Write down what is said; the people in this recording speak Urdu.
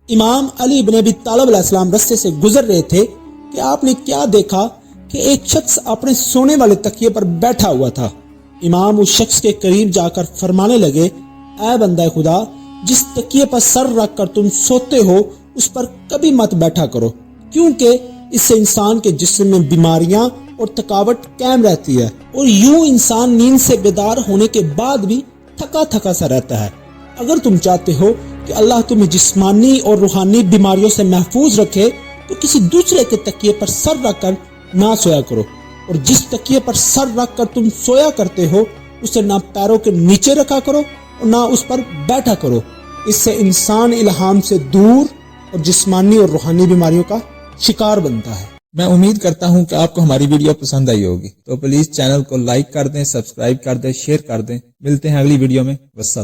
امام علی ابن ابی طالب علیہ السلام رستے سے گزر رہے تھے کہ آپ نے کیا دیکھا کہ ایک شخص اپنے سونے والے تکیے پر بیٹھا ہوا تھا۔ امام اس شخص کے قریب جا کر فرمانے لگے، اے بندہ خدا، جس تکیے پر سر رکھ کر تم سوتے ہو اس پر کبھی مت بیٹھا کرو، کیونکہ اس سے انسان کے جسم میں بیماریاں اور تھکاوٹ قائم رہتی ہے، اور یوں انسان نیند سے بیدار ہونے کے بعد بھی تھکا تھکا سا رہتا ہے۔ اگر تم چاہتے ہو کہ اللہ تمہیں جسمانی اور روحانی بیماریوں سے محفوظ رکھے تو کسی دوسرے کے تکیے پر سر رکھ کر نہ سویا کرو، اور جس تکیے پر سر رکھ کر تم سویا کرتے ہو اسے نہ پیروں کے نیچے رکھا کرو اور نہ اس پر بیٹھا کرو۔ اس سے انسان الہام سے دور اور جسمانی اور روحانی بیماریوں کا شکار بنتا ہے۔ میں امید کرتا ہوں کہ آپ کو ہماری ویڈیو پسند آئی ہوگی، تو پلیز چینل کو لائک کر دیں، سبسکرائب کر دیں، شیئر کر دیں۔ ملتے ہیں اگلی ویڈیو میں۔ والسلام۔